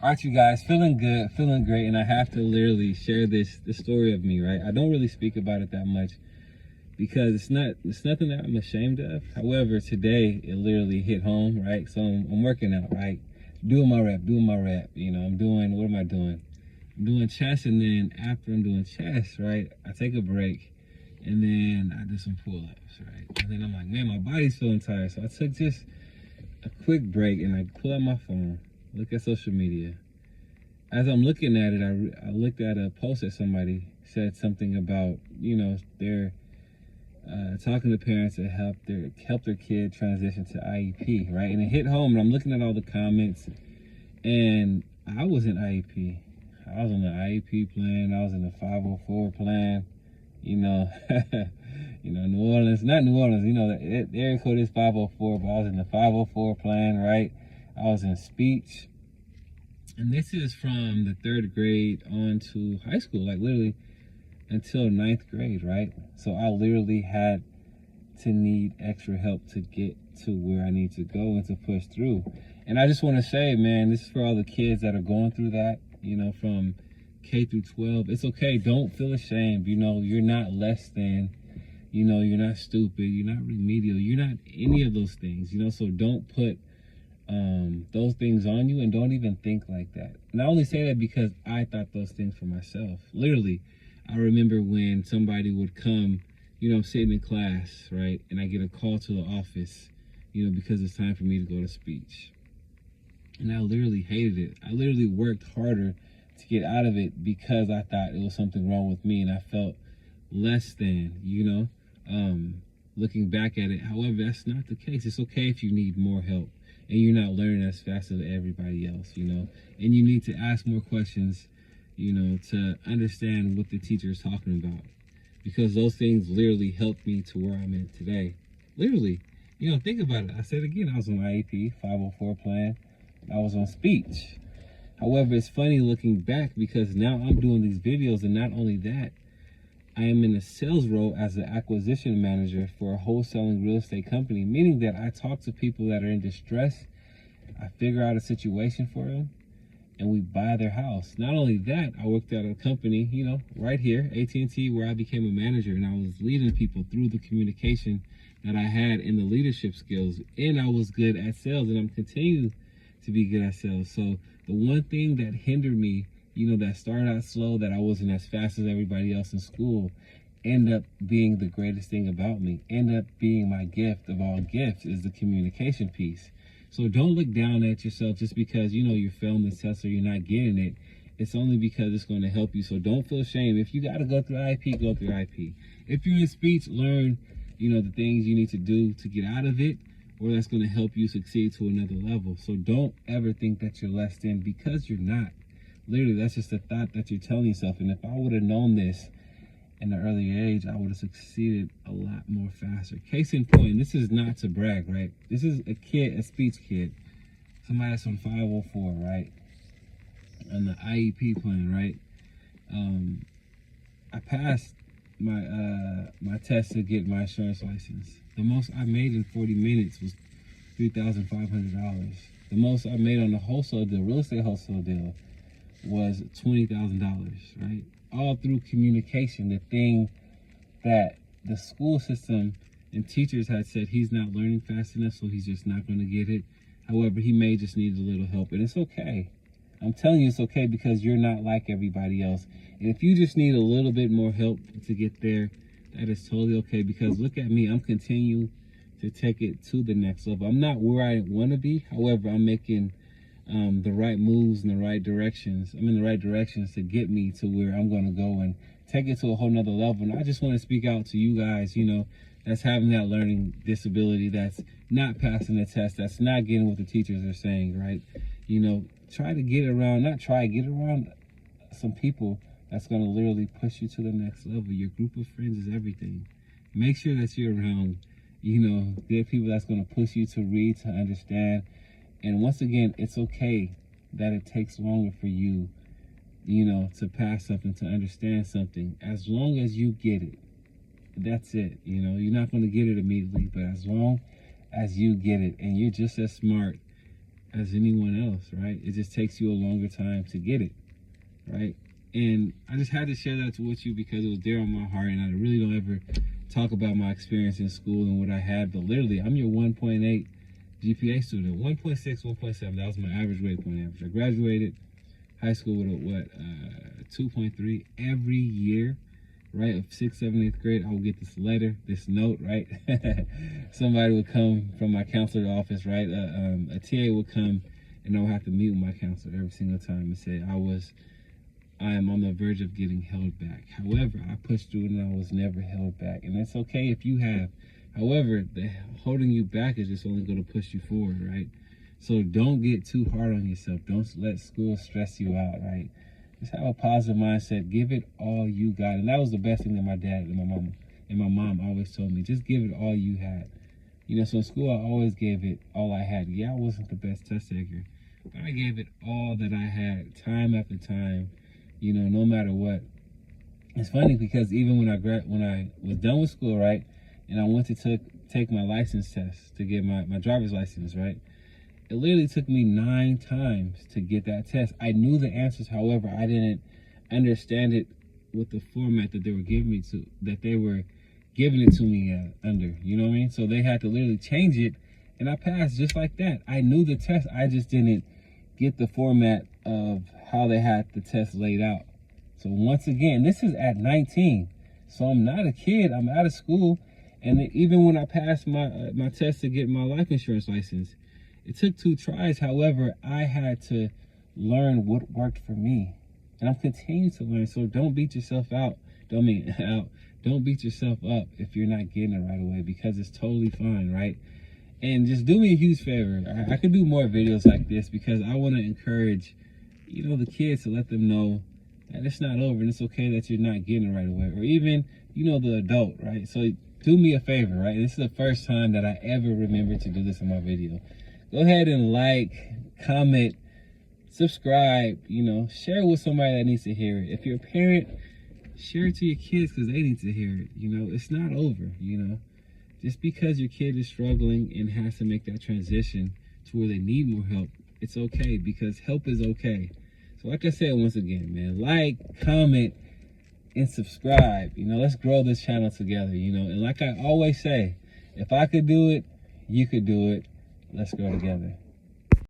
All right, you guys, feeling good, feeling great, and I have to literally share this story of me, right? I don't really speak about it that much because it's nothing that I'm ashamed of. However, today it literally hit home, right? So I'm working out, right? Doing my rep. You know, I'm doing, what am I doing? I'm doing chest, and then after I'm doing chest, right, I take a break, and then I do some pull-ups, right? And then I'm like, man, my body's feeling tired, so I took just a quick break, and I pull out my phone, look at social media. As I'm looking at it, I looked at a post that somebody said something about, you know, they're talking to parents to help their kid transition to IEP, right? And it hit home, and I'm looking at all the comments, and I was in IEP. I was on the IEP plan. I was in the 504 plan. You know, New Orleans, not New Orleans. You know, the area code is 504, but I was in the 504 plan, right? I was in speech. And this is from the 3rd grade on to high school, like literally until 9th grade, right? So I literally had to need extra help to get to where I need to go and to push through. And I just want to say, man, this is for all the kids that are going through that, you know, from K through 12. It's okay. Don't feel ashamed. You know, you're not less than, you know, you're not stupid. You're not remedial. You're not any of those things, you know, so don't put those things on you, and don't even think like that. And I only say that because I thought those things for myself. Literally, I remember when somebody would come, you know, I'm sitting in class, right, and I get a call to the office, you know, because it's time for me to go to speech. And I literally hated it. I literally worked harder to get out of it because I thought it was something wrong with me, and I felt less than, you know, looking back at it. However, that's not the case. It's okay if you need more help and you're not learning as fast as everybody else, you know, and you need to ask more questions, you know, to understand what the teacher is talking about, because those things literally helped me to where I'm at today. Literally, you know, think about it. I said again, I was on IEP, 504 plan. I was on speech. However, it's funny looking back because now I'm doing these videos, and not only that, I am in a sales role as an acquisition manager for a wholesaling real estate company, meaning that I talk to people that are in distress. I figure out a situation for them, and we buy their house. Not only that, I worked at a company, you know, right here, AT&T, where I became a manager, and I was leading people through the communication that I had and the leadership skills, and I was good at sales, and I'm continuing to be good at sales. So the one thing that hindered me, you know, that started out slow, that I wasn't as fast as everybody else in school, end up being the greatest thing about me, end up being my gift of all gifts, is the communication piece. So don't look down at yourself just because, you know, you're failing the test or you're not getting it. It's only because it's going to help you. So don't feel shame. If you got to go through IEP, go through IEP. If you're in speech, learn, you know, the things you need to do to get out of it, or that's going to help you succeed to another level. So don't ever think that you're less than, because you're not. Literally, that's just a thought that you're telling yourself. And if I would have known this in an earlier age, I would have succeeded a lot more faster. Case in point, this is not to brag, right? This is a kid, a speech kid, somebody that's on 504, right? On the IEP plan, right? I passed my test to get my insurance license. The most I made in 40 minutes was $3,500. The most I made on the wholesale deal, real estate wholesale deal, was $20,000, right? All through communication, the thing that the school system and teachers had said he's not learning fast enough, so he's just not going to get it. However, he may just need a little help, and it's okay. I'm telling you, it's okay, because you're not like everybody else. And if you just need a little bit more help to get there, that is totally okay, because look at me. I'm continuing to take it to the next level. I'm not where I want to be. However, I'm making the right moves in the right directions. I'm in the right directions to get me to where I'm going to go and take it to a whole nother level. And I just want to speak out to you guys, you know, that's having that learning disability, that's not passing the test, that's not getting what the teachers are saying, right? You know, try to get around, get around some people that's going to literally push you to the next level. Your group of friends is everything. Make sure that you're around, you know, good people that's going to push you to read, to understand. And once again, it's okay that it takes longer for you, you know, to pass something, to understand something. As long as you get it, that's it. You know, you're not going to get it immediately, but as long as you get it, and you're just as smart as anyone else, right? It just takes you a longer time to get it, right? And I just had to share that with you because it was there on my heart, and I really don't ever talk about my experience in school and what I had, but literally, I'm your 1.8 GPA student, 1.6, 1.7. That was my average grade point average. I graduated high school with a 2.3 every year, right? Of 6th, 7th, 8th grade, I would get this letter, this note, right? Somebody would come from my counselor office, right? A TA would come, and I would have to meet with my counselor every single time and say I am on the verge of getting held back. However, I pushed through and I was never held back. And it's okay if you have. However, the holding you back is just only going to push you forward, right? So don't get too hard on yourself. Don't let school stress you out, right? Just have a positive mindset. Give it all you got. And that was the best thing that my dad and my mom always told me. Just give it all you had. You know, so in school, I always gave it all I had. Yeah, I wasn't the best test taker, but I gave it all that I had, time after time, you know, no matter what. It's funny because even when I was done with school, right, and I went to take my license test to get my driver's license, right, it literally took me 9 times to get that test. I knew the answers, however, I didn't understand it with the format that they were giving it to me under, you know what I mean? So they had to literally change it, and I passed just like that. I knew the test, I just didn't get the format of how they had the test laid out. So once again, this is at 19. So I'm not a kid, I'm out of school. And even when I passed my test to get my life insurance license, it took 2 tries. However, I had to learn what worked for me. And I'm continuing to learn. So don't beat yourself out. Don't beat yourself up if you're not getting it right away, because it's totally fine, right? And just do me a huge favor. I could do more videos like this because I want to encourage, you know, the kids, to let them know that it's not over and it's okay that you're not getting it right away. Or even, you know, the adult, right? So do me a favor, right? This is the first time that I ever remember to do this in my video. Go ahead and like, comment, subscribe, you know, share with somebody that needs to hear it. If you're a parent, share it to your kids because they need to hear it. You know, it's not over, you know. Just because your kid is struggling and has to make that transition to where they need more help, it's okay, because help is okay. So like I said, once again, man, like, comment, and subscribe. You know, let's grow this channel together, you know. And like I always say, if I could do it, you could do it. Let's grow together.